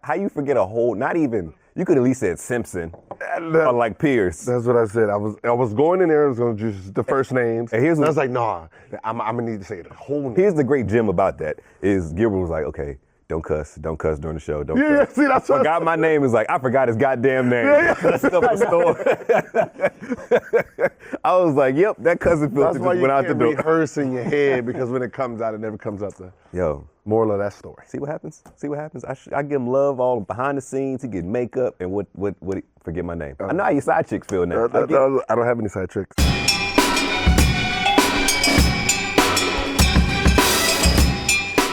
how you forget a whole, not even, you could at least said Simpson or like Pierce. That's what I said. I was going in there, I was going to just the first names. And I was like, nah, I'm going to need to say the whole name. Here's the great gem about that is Gilbert was like, okay, don't cuss during the show. Don't cuss. Yeah, see, that's what forgot my name. Is like, I forgot his goddamn name. That's up the store. I was like, yep, that cousin filter just went out the door. That's why you can't rehearse in your head, because when it comes out, it never comes out the moral of that story. See what happens? I give him love all behind the scenes. He get makeup and what forget my name. I know how your side chicks feel now. I don't have any side tricks.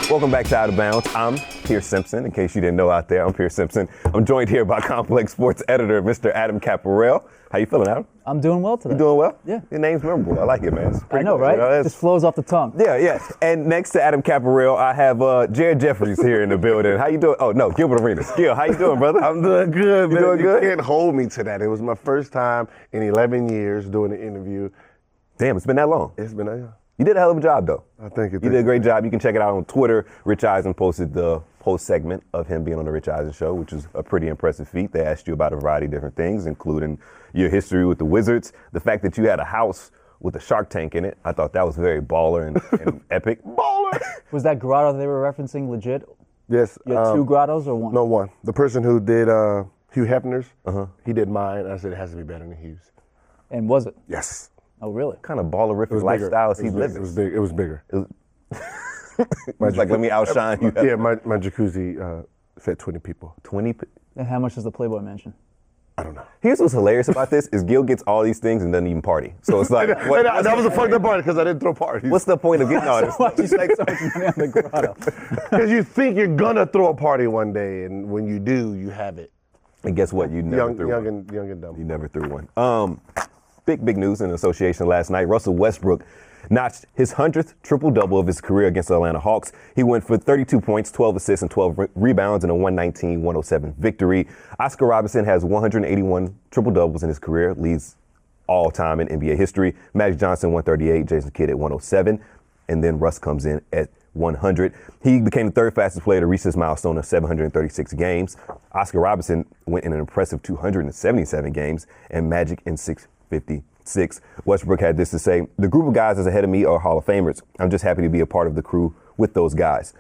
Welcome back to Out of Bounds. I'm Pierce Simpson. In case you didn't know out there, I'm Pierce Simpson. I'm joined here by Complex Sports editor, Mr. Adam Caparel. How you feeling, Adam? I'm doing well today. You doing well? Yeah. Your name's memorable. I like it, man. I know, right? It just flows off the tongue. Yeah. And next to Adam Caparel, I have Jared Jeffries here in the building. How you doing? Oh, no, Gilbert Arenas. Gil, how you doing, brother? I'm doing good, man. You doing good? You can't hold me to that. It was my first time in 11 years doing an interview. Damn, it's been that long. It's been a You did a hell of a job, though. I think it You did a great job. You can check it out on Twitter. Rich Eisen posted the post segment of him being on the Rich Eisen show, which is a pretty impressive feat. They asked you about a variety of different things, including your history with the Wizards, the fact that you had a house with a Shark Tank in it. I thought that was very baller and epic. Baller! Was that grotto they were referencing legit? Yes. You had two grottos or one? No, one. The person who did Hugh Hefner's, he did mine. I said it has to be better than Hugh's. And was it? Yes. Oh, really? What kind of ballerific lifestyle is he living? It was big. It was bigger. It's like, let me outshine you. Yeah, my jacuzzi fed 20 people. 20? And how much does the Playboy mention? I don't know. Here's what's hilarious about this is Gil gets all these things and doesn't even party. So it's like, that was a fucked up party because I didn't throw parties. What's the point of getting all this? Why did you spend so much money on the grotto? Because you think you're gonna throw a party one day, and when you do, you have it. And guess what? You never threw one. Young and dumb. You never threw one. Big news in the association last night. Russell Westbrook notched his 100th triple-double of his career against the Atlanta Hawks. He went for 32 points, 12 assists, and 12 rebounds in a 119-107 victory. Oscar Robertson has 181 triple-doubles in his career, leads all time in NBA history. Magic Johnson, 138, Jason Kidd at 107, and then Russ comes in at 100. He became the third fastest player to reach this milestone of 736 games. Oscar Robertson went in an impressive 277 games, and Magic in 656. Westbrook had this to say: "The group of guys that's ahead of me are Hall of Famers. I'm just happy to be a part of the crew with those guys."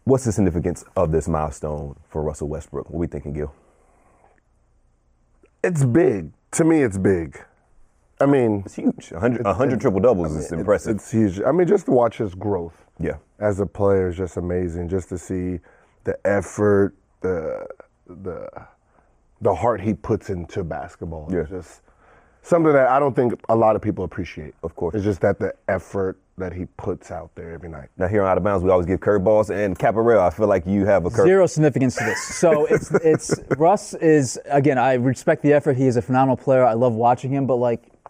What's the significance of this milestone for Russell Westbrook? What are we thinking, Gil? It's big. To me, it's big. I mean, it's huge. 100 triple doubles is impressive. It's huge. I mean, just to watch his growth. Yeah. As a player is just amazing. Just to see the effort, the heart he puts into basketball. Yeah. It's just something that I don't think a lot of people appreciate. Of course. It's just that the effort that he puts out there every night. Now, here on Out of Bounds, we always give curveballs. And Caparel, I feel like you have a curve. Zero significance to this. So it's Russ is, again, I respect the effort. He is a phenomenal player. I love watching him, but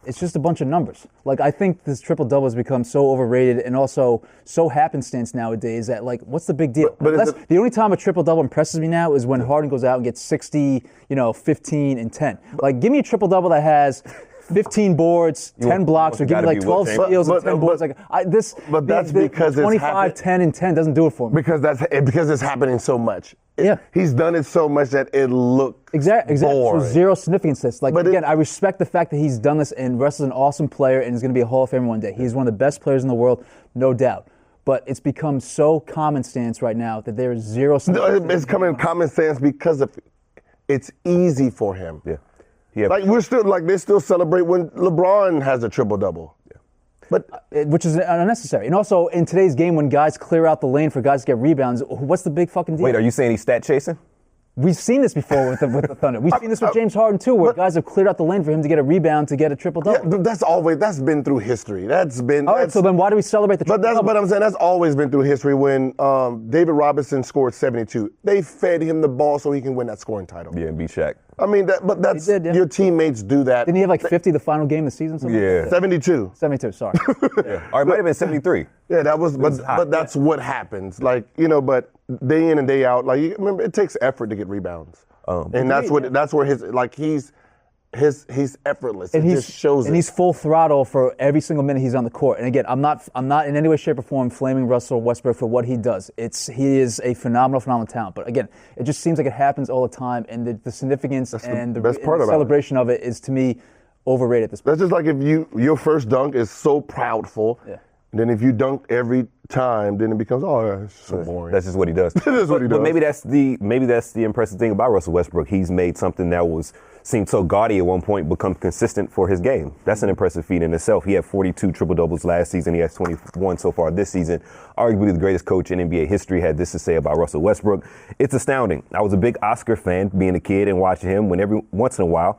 it's just a bunch of numbers. I think this triple-double has become so overrated and also so happenstance nowadays that, what's the big deal? But the only time a triple-double impresses me now is when Harden goes out and gets 60, 15, and 10. Give me a triple-double that has 15 boards, 10 blocks, or give me 12 steals and 10 boards. But that's because 25, 10, and 10 doesn't do it for me. Because it's happening so much. Yeah. He's done it so much that it looks Exactly. boring. So zero significance to this. I respect the fact that he's done this, and Russ is an awesome player and is going to be a Hall of Famer one day. He's one of the best players in the world, no doubt. But it's become so common stance right now that there is zero significance. It's coming common sense because it's easy for him. Yeah. They still celebrate when LeBron has a triple-double. But which is unnecessary. And also, in today's game, when guys clear out the lane for guys to get rebounds, what's the big fucking deal? Wait, are you saying he's stat chasing? We've seen this before with the Thunder. We've seen this with James Harden too, where guys have cleared out the lane for him to get a rebound to get a triple-double. Yeah, that's been through history. All right, so then why do we celebrate the triple-double? But I'm saying that's always been through history. When David Robinson scored 72, they fed him the ball so he can win that scoring title. Yeah, and beat Shaq. I mean, your teammates do that. Didn't he have 50 the final game of the season? Yeah. 72. 72, sorry. Yeah. Or it might have been 73. Yeah, but that's what happens. But day in and day out, remember, it takes effort to get rebounds. And that's where his he's effortless. And it just shows and it. he's full throttle for every single minute he's on the court. And again, I'm not in any way, shape, or form flaming Russell Westbrook for what he does. He is a phenomenal talent. But again, it just seems like it happens all the time, and the significance and the celebration of it is, to me, overrated at this point. That's just like if your first dunk is so proudful. Yeah. And then if you dunk every time, then it becomes, it's so boring. That's just what he does. That is what he does. But maybe that's the impressive thing about Russell Westbrook. He's made something that seemed so gaudy at one point become consistent for his game. That's an impressive feat in itself. He had 42 triple-doubles last season. He has 21 so far this season. Arguably the greatest coach in NBA history had this to say about Russell Westbrook. It's astounding. I was a big Oscar fan being a kid and watching him when every once in a while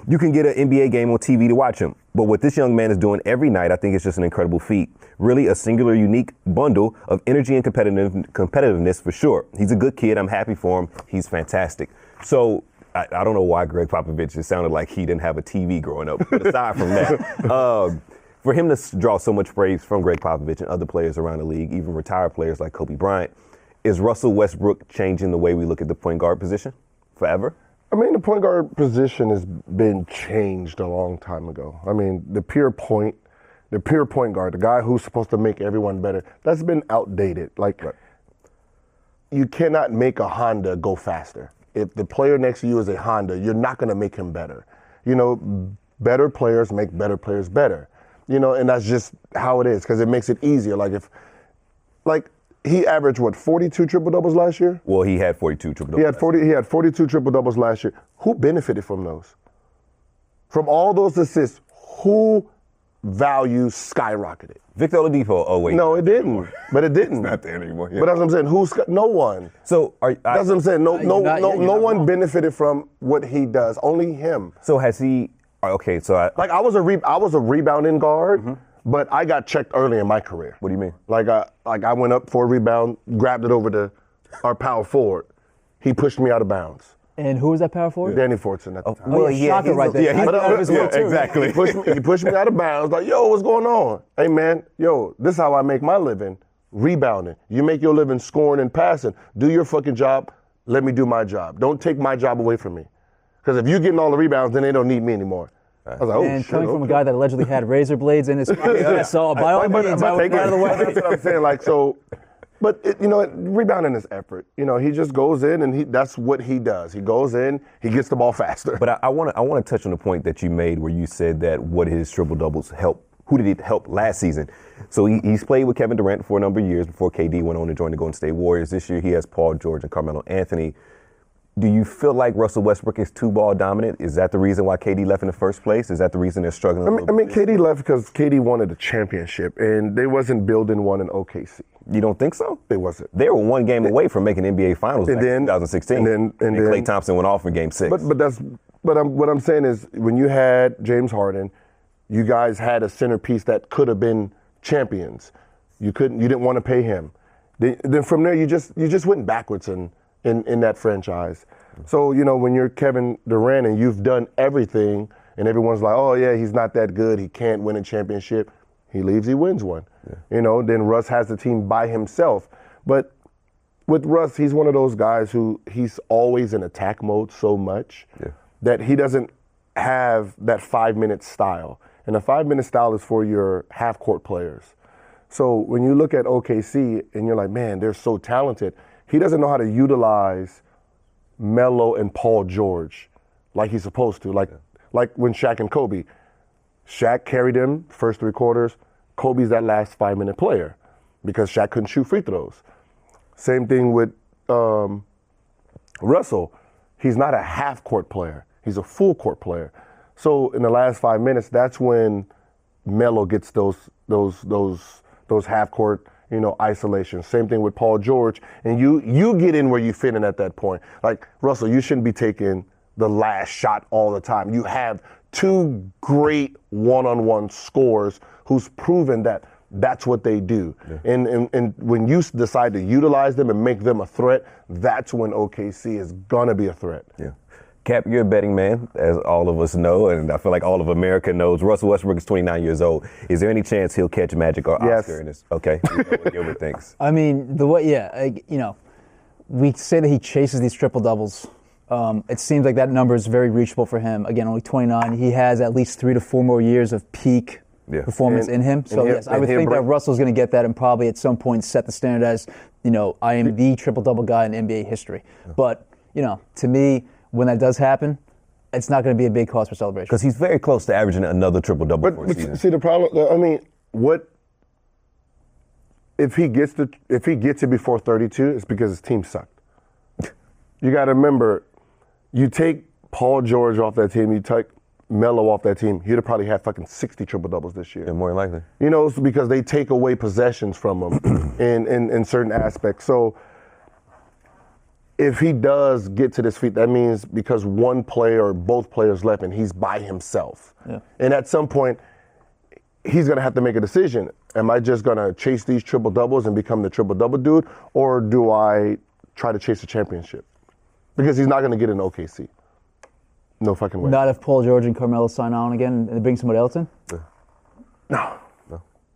you can get an NBA game on TV to watch him. But what this young man is doing every night, I think it's just an incredible feat. Really a singular, unique bundle of energy and competitiveness for sure. He's a good kid. I'm happy for him. He's fantastic. So I don't know why Gregg Popovich, it sounded like he didn't have a TV growing up. But aside from that, for him to draw so much praise from Gregg Popovich and other players around the league, even retired players like Kobe Bryant, is Russell Westbrook changing the way we look at the point guard position forever? I mean, the point guard position has been changed a long time ago. I mean, the pure point guard, the guy who's supposed to make everyone better, that's been outdated. Like, you cannot make a Honda go faster. If the player next to you is a Honda, you're not going to make him better. You know, better players make better players better. You know, and that's just how it is because it makes it easier. He averaged, 42 triple-doubles last year? Well, he had 42 triple-doubles. He had 42 triple-doubles last year. Who benefited from those? From all those assists, who value skyrocketed? Victor Oladipo. Oh, wait. No, it didn't. But it didn't. It's not there anymore. Yeah. But that's what I'm saying. No one. So that's what I'm saying. No one benefited from what he does. Only him. So has he? Okay. So I was a rebounding guard. But I got checked early in my career. What do you mean? I went up for a rebound, grabbed it over to our power forward. He pushed me out of bounds. And who was that power forward? Danny Fortson at the time. Well, shocker right there. Exactly. He pushed me out of bounds. Like, yo, what's going on? Hey, man, this is how I make my living, rebounding. You make your living scoring and passing. Do your fucking job. Let me do my job. Don't take my job away from me. Because if you're getting all the rebounds, then they don't need me anymore. I was like, and coming from a guy that allegedly had razor blades in his pocket, so by all means, I would get out of the way. That's what I'm saying. But rebounding is effort. He just goes in and that's what he does. He goes in, he gets the ball faster. But I want to touch on the point that you made where you said that what his triple doubles help. Who did it help last season? So he's played with Kevin Durant for a number of years before KD went on to join the Golden State Warriors. This year he has Paul George and Carmelo Anthony. Do you feel like Russell Westbrook is too ball dominant? Is that the reason why KD left in the first place? Is that the reason they're struggling? I mean, KD left because KD wanted a championship, and they wasn't building one in OKC. You don't think so? They wasn't. They were one game away from making NBA Finals in 2016. And then Klay Thompson went off in Game 6. But what I'm saying is, when you had James Harden, you guys had a centerpiece that could have been champions. You didn't want to pay him. Then from there, you just went backwards in that franchise. So, when you're Kevin Durant and you've done everything and everyone's like, oh, yeah, he's not that good. He can't win a championship. He leaves, he wins one. Yeah. Then Russ has the team by himself. But with Russ, he's one of those guys who he's always in attack mode so much that he doesn't have that 5-minute style. And the 5-minute style is for your half-court players. So when you look at OKC and you're like, man, they're so talented, he doesn't know how to utilize Melo and Paul George like he's supposed to. Like when Shaq and Kobe. Shaq carried him first 3 quarters. Kobe's that last 5-minute player because Shaq couldn't shoot free throws. Same thing with Russell. He's not a half-court player. He's a full-court player. So in the last 5 minutes, that's when Melo gets those half-court isolation. Same thing with Paul George. And you get in where you fit in at that point. Like, Russell, you shouldn't be taking the last shot all the time. You have 2 great one-on-one scorers who's proven that that's what they do. Yeah. And when you decide to utilize them and make them a threat, that's when OKC is going to be a threat. Yeah. Cap, you're a betting man, as all of us know, and I feel like all of America knows. Russell Westbrook is 29 years old. Is there any chance he'll catch Magic or Oscar in this? Okay. You know what Gilbert thinks. I mean, we say that he chases these triple doubles It seems like that number is very reachable for him. Again, only 29. He has at least 3 to 4 more years of peak performance in him. So, yes, I would think that Russell's going to get that and probably at some point set the standard as, I am the triple-double guy in NBA history. Yeah. But, to me, when that does happen, it's not going to be a big cause for celebration. Because he's very close to averaging another triple-double for a season. See, the problem, if he gets it before 32, it's because his team sucked. You got to remember, you take Paul George off that team, you take Melo off that team, he'd have probably had fucking 60 triple-doubles this year. Yeah, more likely. It's because they take away possessions from him in certain aspects. So if he does get to this feat, that means because one player or both players left and he's by himself. Yeah. And at some point, he's going to have to make a decision. Am I just going to chase these triple-doubles and become the triple-double dude, or do I try to chase a championship? Because he's not going to get an OKC. No fucking way. Not if Paul George and Carmelo sign on again and they bring somebody else in? No.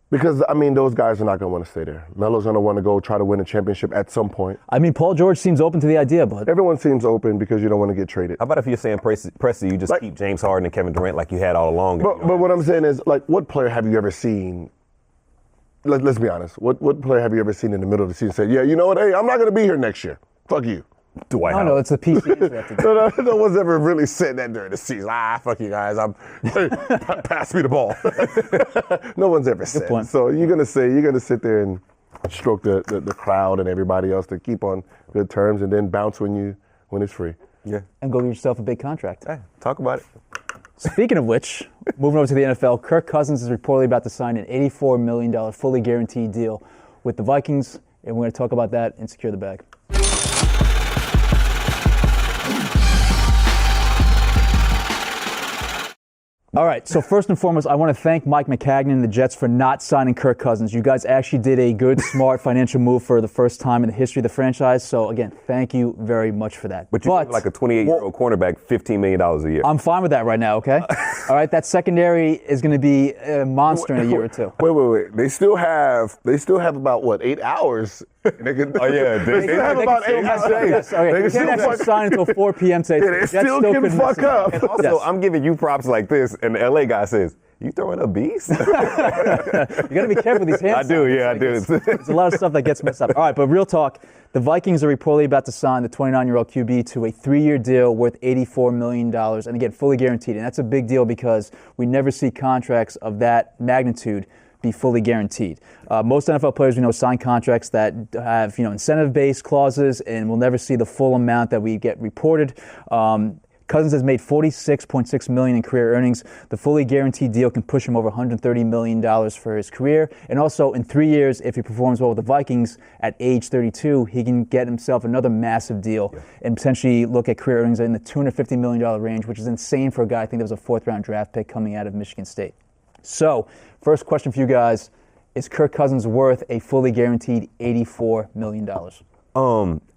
Because, those guys are not going to want to stay there. Melo's going to want to go try to win a championship at some point. Paul George seems open to the idea, but... Everyone seems open because you don't want to get traded. How about if you're saying, Presti, you just keep James Harden and Kevin Durant like you had all along? But what I'm saying is, what player have you ever seen... Let's be honest. What player have you ever seen in the middle of the season say, yeah, you know what, hey, I'm not going to be here next year. Fuck you. Dwight Howard. No, it's the PC. No one's ever really said that during the season. Fuck you guys. Pass me the ball. No one's ever said. So you're gonna sit there and stroke the crowd and everybody else to keep on good terms, and then bounce when it's free. Yeah. And go get yourself a big contract. Hey, talk about it. Speaking of which, moving over to the NFL, Kirk Cousins is reportedly about to sign an $84 million fully guaranteed deal with the Vikings, and we're going to talk about that and secure the bag. All right, so first and foremost, I want to thank Mike Maccagnan and the Jets for not signing Kirk Cousins. You guys actually did a good, smart financial move for the first time in the history of the franchise. So, again, thank you very much for that. But you give like a 28-year-old cornerback $15 million a year. I'm fine with that right now, okay? All right, that secondary is going to be a monster in a year or two. Wait. They still have about, 8 hours? They still have about 8 hours. Yes, okay. They can't actually sign until 4 p.m. today. Yeah, they still can fuck up. And also, I'm giving you props like this, and the LA guy says, you throwing a beast? You got to be careful with these hands. I do. There's a lot of stuff that gets messed up. All right, but real talk, the Vikings are reportedly about to sign the 29-year-old QB to a 3-year deal worth $84 million, and again, fully guaranteed. And that's a big deal because we never see contracts of that magnitude be fully guaranteed. Most NFL players we know sign contracts that have incentive-based clauses, and we'll never see the full amount that we get reported. Cousins has made $46.6 million in career earnings. The fully guaranteed deal can push him over $130 million for his career. And also, in 3 years, if he performs well with the Vikings at age 32, he can get himself another massive deal and potentially look at career earnings in the $250 million range, which is insane for a guy. I think that was a 4th-round draft pick coming out of Michigan State. So, first question for you guys, is Kirk Cousins worth a fully guaranteed $84 million?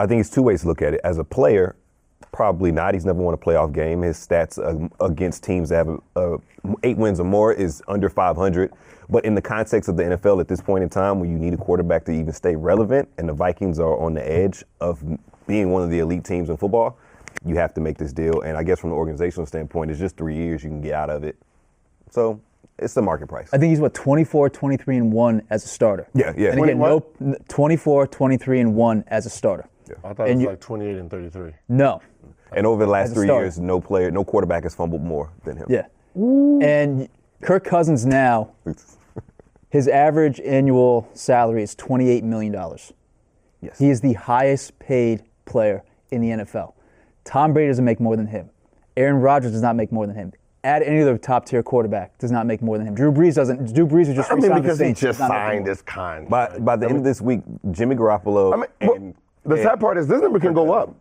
I think it's two ways to look at it. As a player, probably not. He's never won a playoff game. His stats against teams that have 8 wins or more is under 500. But in the context of the NFL at this point in time, where you need a quarterback to even stay relevant, and the Vikings are on the edge of being one of the elite teams in football, you have to make this deal. And I guess from an organizational standpoint, it's just 3 years you can get out of it. So it's the market price. I think he's 24, 23, and 1 as a starter. Yeah. And again, 24, 23, and 1 as a starter. Yeah. I thought it was like 28 and 33. No. And over the last 3 years, no quarterback has fumbled more than him. Yeah. And Kirk Cousins now, his average annual salary is $28 million. Yes. He is the highest paid player in the NFL. Tom Brady doesn't make more than him. Aaron Rodgers does not make more than him. Add any other top-tier quarterback does not make more than him. Drew Brees doesn't. Drew Brees was just re-signed because the Saints. He just signed his contract. By the end of this week, Jimmy Garoppolo. The sad part is this number can go up.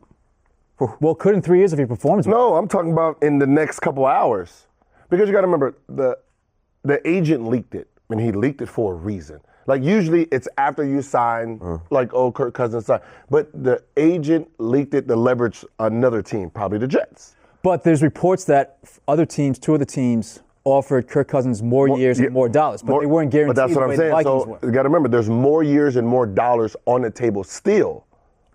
Well, could in 3 years if he performs well. No, I'm talking about in the next couple hours. Because you got to remember, the agent leaked it, and he leaked it for a reason. Like, usually it's after you sign, Kirk Cousins signed. But the agent leaked it to leverage another team, probably the Jets. But there's reports that other teams, 2 of the teams, offered Kirk Cousins more years and more dollars, but they weren't guaranteed. But that's what I'm saying. So you got to remember, there's more years and more dollars on the table still.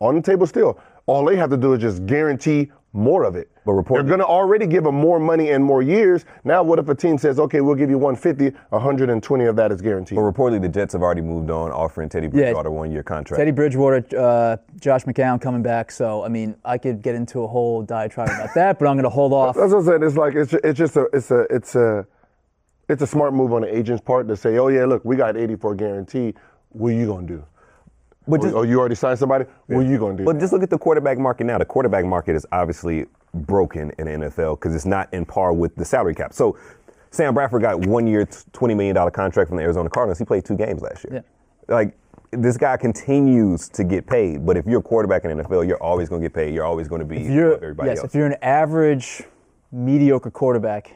On the table still. All they have to do is just guarantee more of it. But They're going to already give him more money and more years. Now, what if a team says, okay, we'll give you 150, 120 of that is guaranteed? But reportedly, the Jets have already moved on, offering Teddy Bridgewater a 1-year contract. Teddy Bridgewater, Josh McCown coming back. So, I mean, I could get into a whole diatribe about that, but I'm going to hold off. That's what I'm saying. It's like it's a smart move on the agent's part to say, oh yeah, look, we got 84 guaranteed. What are you going to do? You already signed somebody? What are you going to do? But just look at the quarterback market now. The quarterback market is obviously broken in the NFL because it's not in par with the salary cap. So Sam Bradford got 1 year, $20 million contract from the Arizona Cardinals. He played 2 games last year. Yeah. Like, this guy continues to get paid. But if you're a quarterback in the NFL, you're always going to get paid. You're always going to be above everybody else. If you're an average, mediocre quarterback,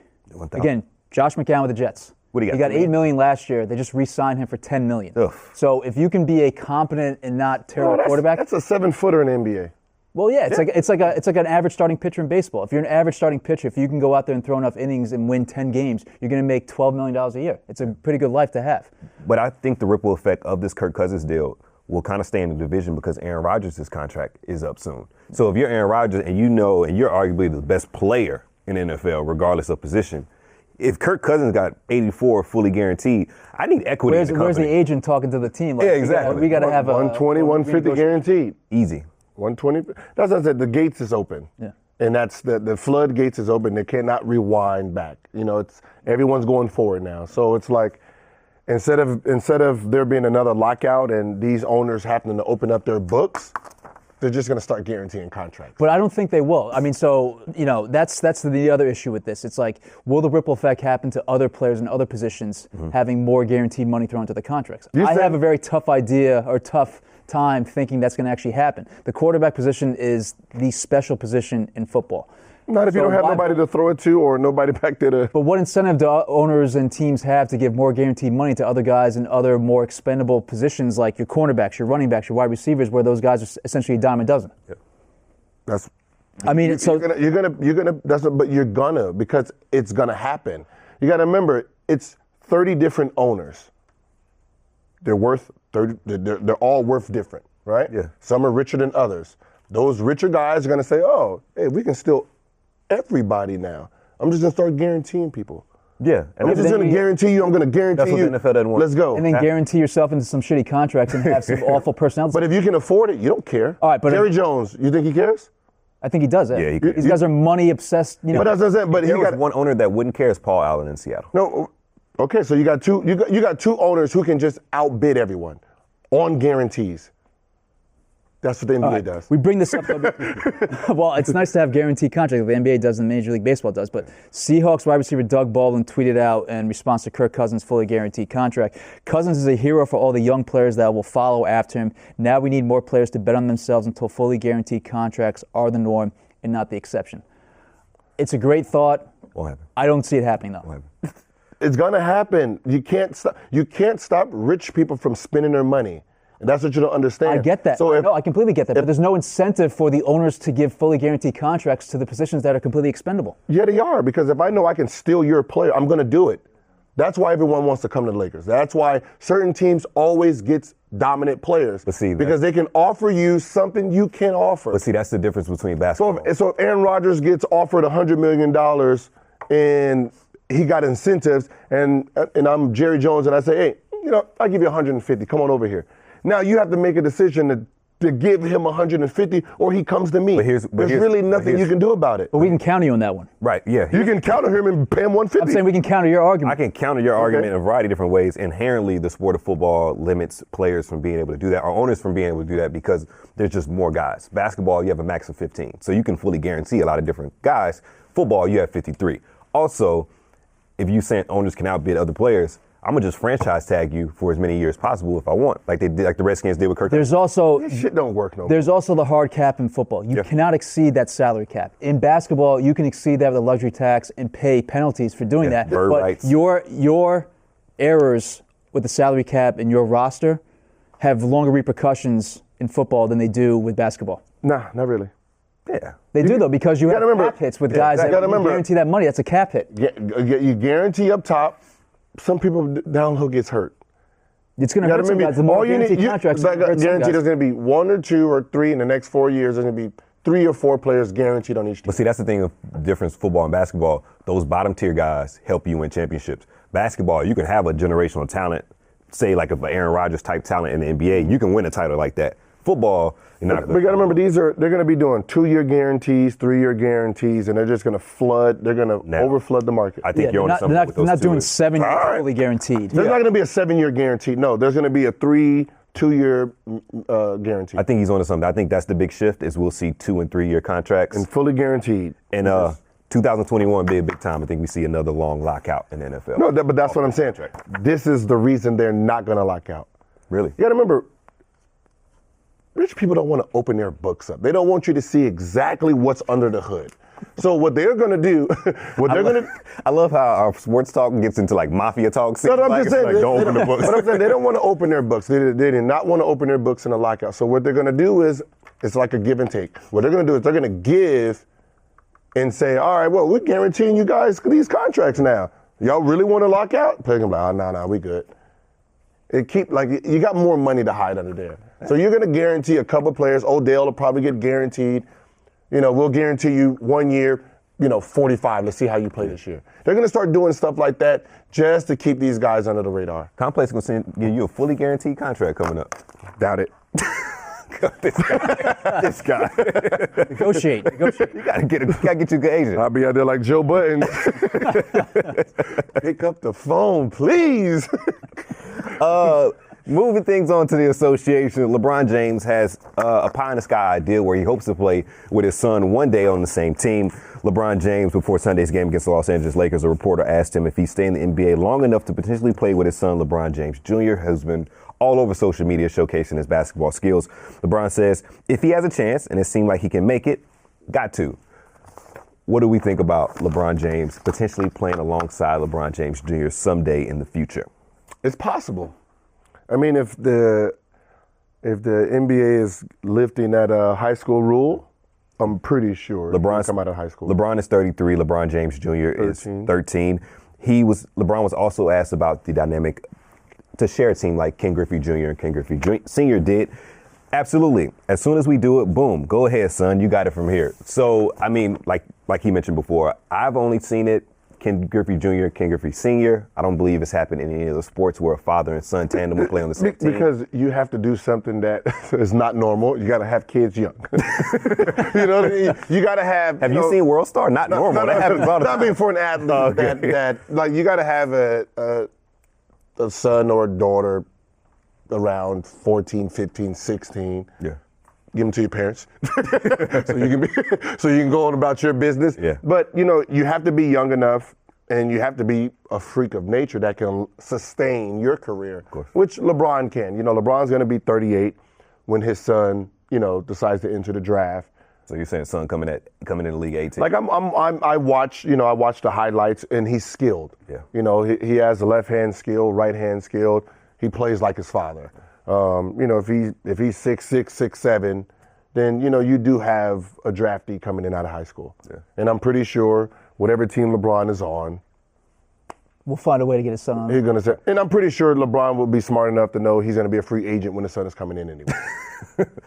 again, Josh McCown with the Jets. What do you got? He got $8 million last year. They just re-signed him for $10 million. Ugh. So if you can be a competent and not terrible quarterback, that's a 7-footer in the NBA. Well, yeah, it's like an average starting pitcher in baseball. If you're an average starting pitcher, if you can go out there and throw enough innings and win 10 games, you're going to make $12 million a year. It's a pretty good life to have. But I think the ripple effect of this Kirk Cousins deal will kind of stay in the division because Aaron Rodgers' contract is up soon. So if you're Aaron Rodgers and you know, and you're arguably the best player in the NFL, regardless of position, if Kirk Cousins got 84 fully guaranteed, I need equity in the company. Where's the agent talking to the team? Like, yeah, exactly. We got to have 120, 150 guaranteed. Easy. 120. That's what I said. The gates is open. Yeah. And that's the floodgates is open. They cannot rewind back. You know, it's everyone's going forward now. So it's like instead of there being another lockout and these owners happening to open up their books, they're just going to start guaranteeing contracts. But I don't think they will. I mean, so, you know, that's the other issue with this. It's like, will the ripple effect happen to other players in other positions having more guaranteed money thrown into the contracts? I have a very tough idea or tough time thinking that's going to actually happen. The quarterback position is the special position in football. Not if you don't have nobody to throw it to or nobody back there to... But what incentive do owners and teams have to give more guaranteed money to other guys in other more expendable positions like your cornerbacks, your running backs, your wide receivers, where those guys are essentially a dime a dozen? Yeah. That's... I mean, but you're gonna, because it's gonna happen. You gotta remember, it's 30 different owners. They're worth 30, they're all worth different, right? Yeah. Some are richer than others. Those richer guys are gonna say, oh, hey, we can still everybody now. I'm just gonna start guaranteeing people. Yeah. I'm just gonna guarantee you, I'm gonna guarantee you. That's what the NFL doesn't want. Let's go. And then guarantee yourself into some shitty contracts and have some awful personnel. But if you can afford it, you don't care. All right, but Jerry Jones, you think he cares? I think he does. Yeah, These guys are money obsessed. You know. But that's what I'm saying. But he got one owner that wouldn't care is Paul Allen in Seattle. No. Okay, so you got two. You got two owners who can just outbid everyone on guarantees. That's what the NBA does. We bring this up. Well, it's nice to have guaranteed contracts like the NBA does and Major League Baseball does, but Seahawks wide receiver Doug Baldwin tweeted out in response to Kirk Cousins' fully guaranteed contract. Cousins is a hero for all the young players that will follow after him. Now we need more players to bet on themselves until fully guaranteed contracts are the norm and not the exception. It's a great thought. Won't happen. I don't see it happening, though. Won't happen. It's gonna happen. You can't stop rich people from spending their money. And that's what you don't understand. I get that. So I completely get that. But there's no incentive for the owners to give fully guaranteed contracts to the positions that are completely expendable. Yeah, they are. Because if I know I can steal your player, I'm going to do it. That's why everyone wants to come to the Lakers. That's why certain teams always get dominant players. But see, because they can offer you something you can't offer. But see, that's the difference between basketball. So if Aaron Rodgers gets offered $100 million and he got incentives, and I'm Jerry Jones, and I say, hey, I'll give you 150. Come on over here. Now you have to make a decision to give him 150, or he comes to me. There's really nothing you can do about it. But we can counter you on that one. Right, yeah. You can counter him and pay him 150. I'm saying we can counter your argument. I can counter your argument in a variety of different ways. Inherently, the sport of football limits players from being able to do that, or owners from being able to do that, because there's just more guys. Basketball, you have a max of 15, so you can fully guarantee a lot of different guys. Football, you have 53. Also, if you say owners can outbid other players, I'm gonna just franchise tag you for as many years possible if I want, like they did, like the Redskins did with Kirk. There's also this shit don't work no more. There's also the hard cap in football. You cannot exceed that salary cap. In basketball, you can exceed that with a luxury tax and pay penalties for doing that. Bird but rights. Your errors with the salary cap and your roster have longer repercussions in football than they do with basketball. Nah, not really. Yeah. They do though, because you have cap hits with guys that guarantee that money. That's a cap hit. You guarantee up top. Some people down low gets hurt. It's going to hurt some guys. The more guaranteed contracts, guaranteed there's going to be 1 or 2 or 3 in the next 4 years. There's going to be 3 or 4 players guaranteed on each team. But see, that's the thing of the difference football and basketball. Those bottom tier guys help you win championships. Basketball, you can have a generational talent, say like an Aaron Rodgers type talent in the NBA. You can win a title like that. Football, you're not. But you got to remember, they're going to be doing 2-year guarantees, 3-year guarantees, and they're just going to flood. They're going to overflood the market. I think you're on something with those they're not doing two. 7 years fully guaranteed. There's not going to be a 7-year guarantee. No, there's going to be a 2-year guarantee. I think he's on to something. I think that's the big shift is we'll see 2 and 3-year contracts. And fully guaranteed. And 2021 be a big time. I think we see another long lockout in the NFL. No, but that's what I'm saying. This is the reason they're not going to lock out. Really? You got to remember, rich people don't want to open their books up. They don't want you to see exactly what's under the hood. So what they're going to do, I love how our sports talk gets into like mafia talk. No, I'm just saying. Like, don't open the books. But I'm saying they don't want to open their books. They did not want to open their books in a lockout. So what they're going to do is, it's like a give and take. What they're going to do is they're going to give and say, all right, well, we're guaranteeing you guys these contracts now. Y'all really want to lock out? They're going to be like, oh, no, we good. You got more money to hide under there. So you're going to guarantee a couple players. Odell will probably get guaranteed. We'll guarantee you 1 year, 45. Let's see how you play this year. They're going to start doing stuff like that just to keep these guys under the radar. Complex is going to give you a fully guaranteed contract coming up. Doubt it. This guy. Negotiate. You gotta get you a good agent. I'll be out there like Joe Button. Pick up the phone, please. Moving things on to the association, LeBron James has a pie-in-the-sky idea where he hopes to play with his son one day on the same team. LeBron James, before Sunday's game against the Los Angeles Lakers, a reporter asked him if he'd stay in the NBA long enough to potentially play with his son, LeBron James Jr., has been all over social media showcasing his basketball skills. LeBron says if he has a chance, and it seemed like he can make it, got to. What do we think about LeBron James potentially playing alongside LeBron James Jr. someday in the future? It's possible. I mean, if the NBA is lifting that high school rule, I'm pretty sure LeBron come out of high school. LeBron is 33. LeBron James Jr. is 13. LeBron was also asked about the dynamic to share a team like Ken Griffey Jr. and Ken Griffey Sr. did. Absolutely. As soon as we do it, boom, go ahead, son. You got it from here. So, I mean, like he mentioned before, I've only seen it Ken Griffey Jr., Ken Griffey Sr. I don't believe it's happened in any of the sports where a father and son tandem will play on the same team. Because you have to do something that is not normal. You got to have kids young. You know what I mean? You got to have. Have you seen World Star? Not normal. That happens all the time. I mean, for an athlete, that like you got to have a son or a daughter around 14, 15, 16. Yeah. Give them to your parents, so you can go on about your business. Yeah. But you have to be young enough, and you have to be a freak of nature that can sustain your career, of course. Which LeBron can. LeBron's going to be 38 when his son, decides to enter the draft. So you're saying son coming in the league 18? Like I watch the highlights, and he's skilled. Yeah. He has a left hand skill, right hand skilled. He plays like his father. If he's 6'6", 6'7", then you do have a draftee coming in out of high school. Yeah. And I'm pretty sure whatever team LeBron is on, we'll find a way to get his son on. He's gonna say, and I'm pretty sure LeBron will be smart enough to know he's gonna be a free agent when the son is coming in anyway.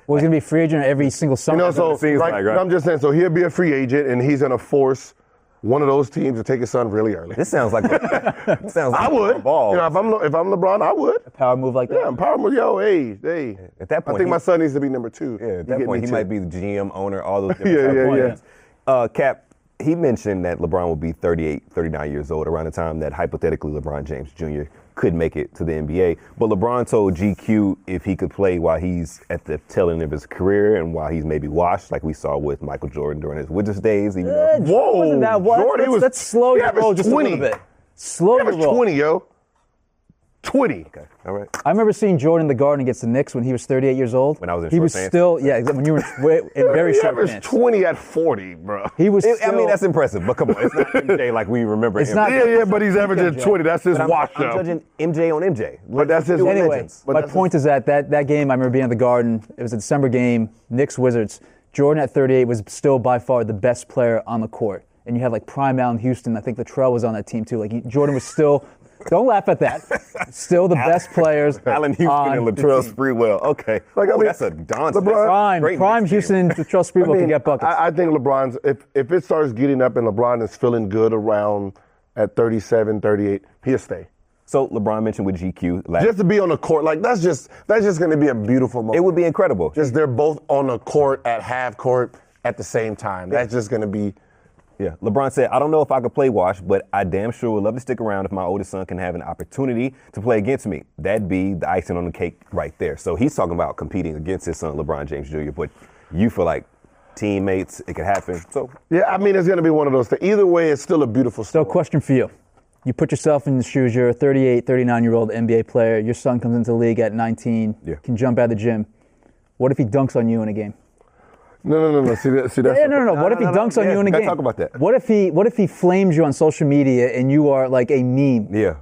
Well, he's gonna be a free agent every single summer. So right? I'm just saying. So he'll be a free agent, and he's gonna force one of those teams to take his son really early. This sounds like I would. Ball. If I'm LeBron, I would. A power move like that. Yeah, power move. Yo, hey. At that point, I think my son needs to be number 2. Yeah, at that point, he might be the GM, owner, all those different Yeah. Cap, he mentioned that LeBron will be 38, 39 years old around the time that hypothetically LeBron James Jr. could make it to the NBA. But LeBron told GQ if he could play while he's at the tail end of his career and while he's maybe washed, like we saw with Michael Jordan during his Wizards days. Even though, Whoa, Jordan let's slow your roll just 20. a little bit. Slow your roll. 20, yo. 20. Okay, all right. I remember seeing Jordan in the Garden against the Knicks when he was 38 years old. When I was in he short was pants? still, when you were in very short averaged pants. 20 at 40, bro. He was still, I mean, that's impressive, but come on, it's not MJ like we remember It's him. not- Yeah, but he's averaging 20. That's his watch, I'm though. judging MJ on MJ. But that's his Anyway, legends. my point is that game, I remember being at the Garden. It was a December game, Knicks-Wizards. Jordan at 38 was still by far the best player on the court. And you had like Prime Allen Houston. I think Latrell was on that team too. Like Jordan was still Don't laugh at that. Still the best players. Allen Houston and Latrell Sprewell. Okay. Like, I mean, that's a daunting. Prime Houston and Latrell Sprewell can get buckets. I think LeBron's, if it starts getting up and LeBron is feeling good around at 37, 38, he'll stay. So LeBron mentioned with GQ just to be on the court, like that's just going to be a beautiful moment. It would be incredible. Just they're both on the court at half court at the same time. That's just going to be. Yeah, LeBron said, I don't know if I could play wash, but I damn sure would love to stick around if my oldest son can have an opportunity to play against me. That'd be the icing on the cake right there. So he's talking about competing against his son, LeBron James Jr., but you feel like teammates, it could happen. So yeah, I mean, it's going to be one of those things. Either way, it's still a beautiful story. So question for you. You put yourself in the shoes, you're a 38, 39-year-old NBA player. Your son comes into the league at 19, can jump out of the gym. What if he dunks on you in a game? No. See, that's no. What if he dunks on you in a game? Talk about that. What if he flames you on social media and you are like a meme? Yeah.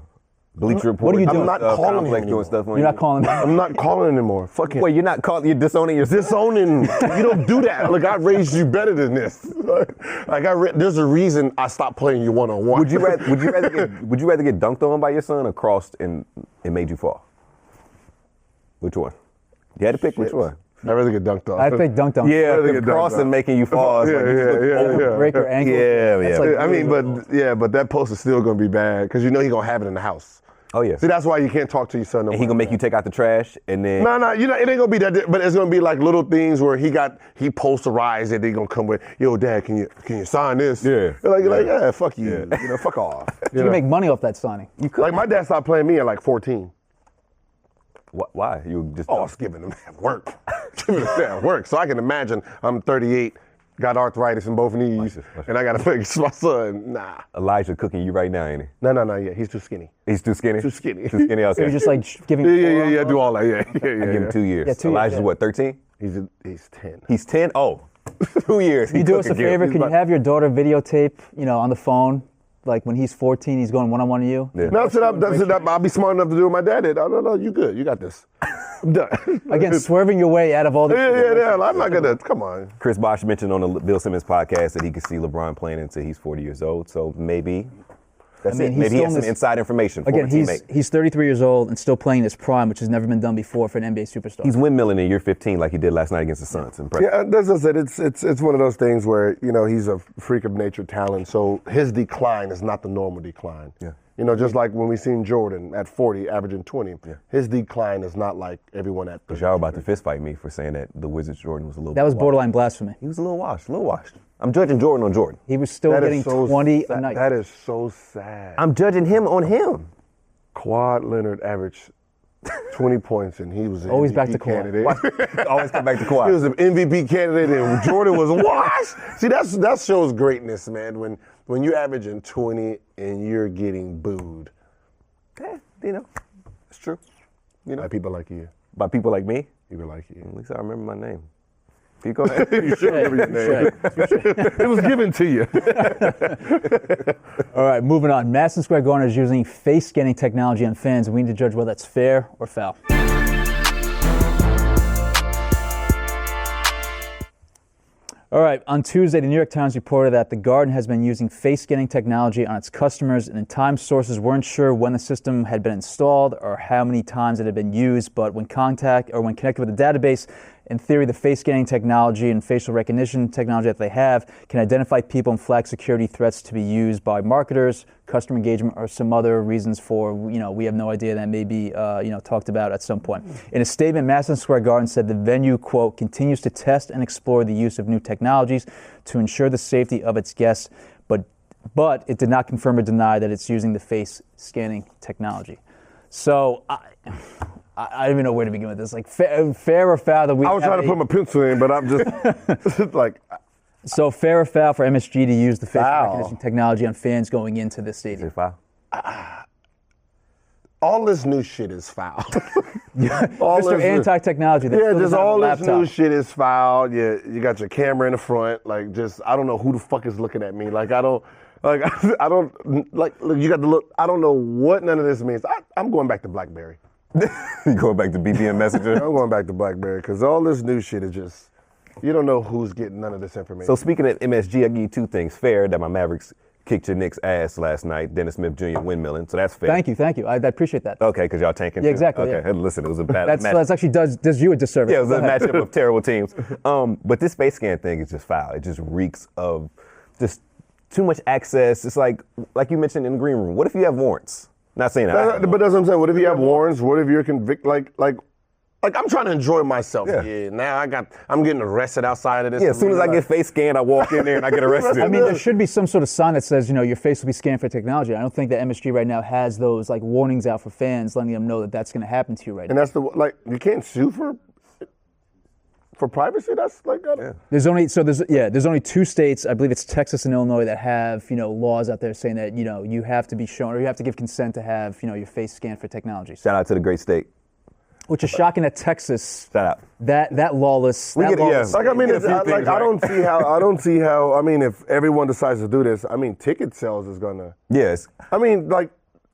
Bleacher Report. What are you doing? I'm not calling him anymore. You're not calling him. I'm not calling anymore. Fuck him. Wait, you're not calling? You're disowning yourself? Disowning. You don't do that. Look, I raised you better than this. There's a reason I stopped playing you one-on-one. Would you rather get dunked on by your son or crossed and it made you fall? Which one? You had to pick which one. I'd rather get dunked on. I think dunked on. Yeah, the crossing making you fall. Break your ankle. Yeah. Like, I mean, but that post is still gonna be bad because you know he's gonna have it in the house. Oh yeah. See, that's why you can't talk to your son. No, and he gonna make you take out the trash and then. No, it ain't gonna be that. But it's gonna be like little things where he posterized it. They gonna come with, yo, Dad, can you sign this? Yeah. Like, fuck you. Yeah. Fuck off. You can make money off that signing. You could. Like my dad stopped playing me at like 14. Why? You just. Oh, I was giving him work. Giving him work. So I can imagine I'm 38, got arthritis in both knees, and I got to fix my son. Nah. Elijah cooking you right now, ain't he? No. Yeah, he's too skinny. He's too skinny? Too skinny. Too skinny So okay. you're just like giving. Yeah. Do all that. Yeah. I give him 2 years. Yeah, 2 years. Elijah's what, 13? He's 10. He's 10? Oh, 2 years. Can you do us a favor? Can you have your daughter videotape, on the phone? Like when he's 14, he's going one-on-one to you? Yeah. No, I'll be smart enough to do what my dad did. No, you good. You got this. I'm done. Again, swerving your way out of all the. Yeah. I'm not going to. Come on. Chris Bosh mentioned on the Bill Simmons podcast that he could see LeBron playing until he's 40 years old. So maybe that's it. Maybe he has some inside information for a teammate. He's 33 years old and still playing his prime, which has never been done before for an NBA superstar. He's windmilling in year 15 like he did last night against the Suns. Impressive. Yeah, that's what I said. It's one of those things where, he's a freak of nature talent. So his decline is not the normal decline. Yeah. Just like when we seen Jordan at 40, averaging 20. Yeah. His decline is not like everyone at 30. Because y'all were about to fist fight me for saying that the Wizards Jordan was a little That was borderline blasphemy. He was a little washed. I'm judging Jordan on Jordan. He was still getting 20 a night. That is so sad. I'm judging him on him. Kawhi Leonard averaged 20 points, and he was an Always MVP back to Kawhi. candidate. Always come back to Kawhi. He was an MVP candidate, and Jordan was washed. See, that shows greatness, man. When you're averaging 20 and you're getting booed. It's true. By people like you. By people like me? People like you. At least I remember my name. Can you go ahead? You should remember your name. It was given to you. All right, moving on. Madison Square Garden is using face scanning technology on fans, and we need to judge whether that's fair or foul. All right, on Tuesday, the New York Times reported that the Garden has been using face scanning technology on its customers, and at times sources weren't sure when the system had been installed or how many times it had been used, but when connected with the database, in theory, the face scanning technology and facial recognition technology that they have can identify people and flag security threats to be used by marketers, customer engagement, or some other reasons for, we have no idea that may be, talked about at some point. In a statement, Madison Square Garden said the venue, quote, continues to test and explore the use of new technologies to ensure the safety of its guests, but it did not confirm or deny that it's using the face scanning technology. So, I don't even know where to begin with this. Like, fair or foul that we I was trying to put my pencil in, but I'm just like. So, fair or foul for MSG to use the facial recognition technology on fans going into this stadium? Is it foul? All this new shit is foul. Mr. Anti-technology. Just all this new shit is foul. Yeah, you got your camera in the front. Like, I don't know who the fuck is looking at me. Like, I don't, look, you got to look. I don't know what none of this means. I'm going back to BlackBerry. You going back to BBM Messenger? I'm going back to BlackBerry because all this new shit is just, you don't know who's getting none of this information. So speaking of MSG, I give you two things. Fair, that my Mavericks kicked your Knicks' ass last night. Dennis Smith Jr. windmilling, so that's fair. Thank you. I appreciate that. Okay, because y'all tanking. Yeah, too? exactly, Okay, yeah. listen, it was a bad match. That's actually does you a disservice. Yeah, it was a matchup of terrible teams. But this face scan thing is just foul. It just reeks of just too much access. It's like you mentioned in the green room. What if you have warrants? Not saying that. But that's what I'm saying. What if you have warrants? What if you're convicted? Like I'm trying to enjoy myself. Yeah. Now I'm getting arrested outside of this. Yeah, as soon as I get face scanned, I walk in there and I get arrested. I mean, there should be some sort of sign that says, your face will be scanned for technology. I don't think that MSG right now has those like warnings out for fans, letting them know that that's going to happen to you right and now. that's you can't sue for privacy. That's like There's only 2 states, I believe it's Texas and Illinois, that have laws out there saying that you have to be shown or you have to give consent to have your face scanned for technology. Shout out to the great state. Which is shocking that Texas, Shout out. that lawless. We that get it, yeah. lawless- Like I mean, It's a few things, I don't see how. I mean, if everyone decides to do this, I mean, ticket sales is gonna. Yes. I mean, like,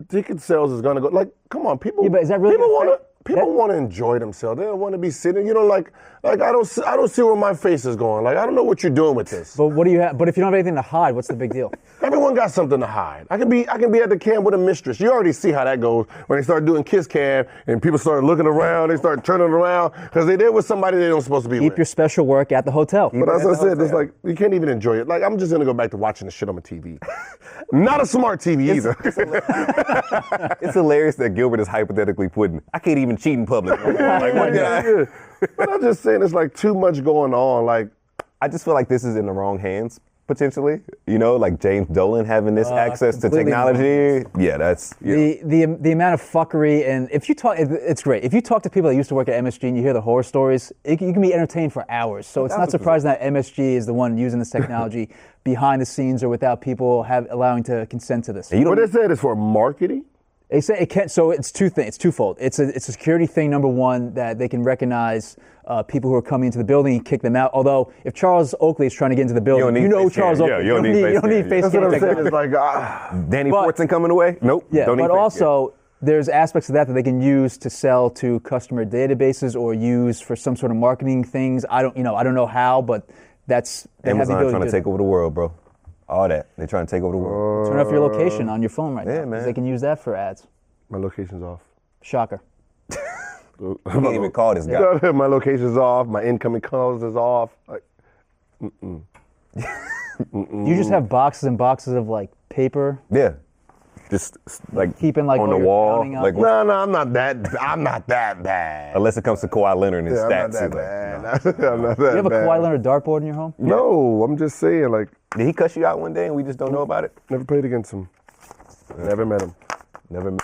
ticket sales is gonna go. Like, come on, people. Yeah, but is that really people gonna want to? affect- People want to enjoy themselves. They don't want to be sitting. Like I don't see where my face is going. Like I don't know what you're doing with this. But what do you have? But if you don't have anything to hide, what's the big deal? Everyone got something to hide. I can be at the camp with a mistress. You already see how that goes when they start doing kiss cam and people start looking around. They start turning around because they're there with somebody they don't supposed to be Keep with. your special work at the hotel. But as I said, it's like you can't even enjoy it. Like I'm just gonna go back to watching the shit on my TV. Not a smart TV either. It's hilarious that Gilbert is hypothetically putting, I can't even cheat in public. Like, what did I? But I'm just saying, it's like too much going on. Like I just feel like this is in the wrong hands, potentially. Like James Dolan having this access to completely technology. Yeah, that's. The amount of fuckery, and if you talk, it's great. If you talk to people that used to work at MSG and you hear the horror stories, you can be entertained for hours. So it's not surprising that MSG is the one using this technology behind the scenes or without people allowing to consent to this. what they said is for marketing. They say it can't. So it's two things. It's twofold. It's a security thing. Number one, that they can recognize people who are coming into the building and kick them out. Although if Charles Oakley is trying to get into the building, Charles Oakley. Yeah, you don't need face That's cam. what I'm saying. technology. It's like Danny Fortson coming away? Nope. Yeah, don't need but face also there's aspects of that they can use to sell to customer databases or use for some sort of marketing things. I don't know how, but that's they have the Amazon ability trying to take over the world, bro. All that. They're trying to take over the world. Turn off your location on your phone right now. Yeah, 'Cause man. They can use that for ads. my location's off. Shocker. You can't even call this guy. My location's off. My incoming calls is off. Like, You just have boxes and boxes of like paper. Yeah. Just like Keeping, like, on all the your wall. counting up. Like, no, I'm not that bad. unless it comes to Kawhi Leonard and his I'm not stats. that he's like, bad. I'm not that You have a bad. Kawhi Leonard dartboard in your home? No, I'm just saying, like, Did he cuss you out one day and we just don't know about it? never played against him. Never met him. Never.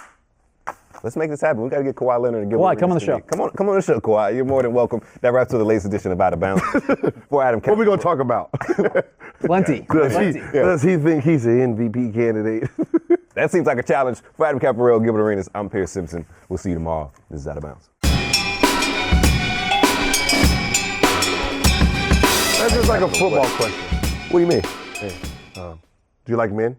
Let's make this happen. We got to get Kawhi Leonard and give Kawhi, come on the show. Come on the show, Kawhi. You're more than welcome. That wraps up the latest edition of Out of Bounds. For Adam What we gonna talk about? Plenty. Does he think he's an MVP candidate? That seems like a challenge. For Adam Caparell, Gilbert Arenas, I'm Pierce Simpson. We'll see you tomorrow. This is Out of Bounds. That's just like a football question. What do you mean? Do you like men?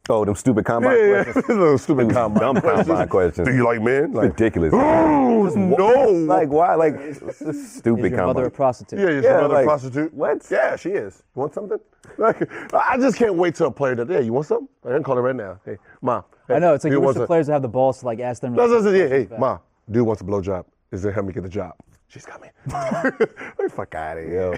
Oh, them stupid combine questions. Little stupid combine Dumb combine questions. Do you like men? Like, Ridiculous. oh, no. Like, why? Like, it's just stupid Is your mother combine. a prostitute? Yeah, you're Yeah, another like, prostitute. what? Yeah, she is. You want something? Like, I just can't wait till a player that, hey, you want something? I can call her right now. Hey, Ma. Hey, I know. It's like dude you wish wants the a- players to have the balls to like ask them. That's yeah, hey, Ma, dude wants a blowjob. Is there help me get the job? She's coming. Like, fuck out of here.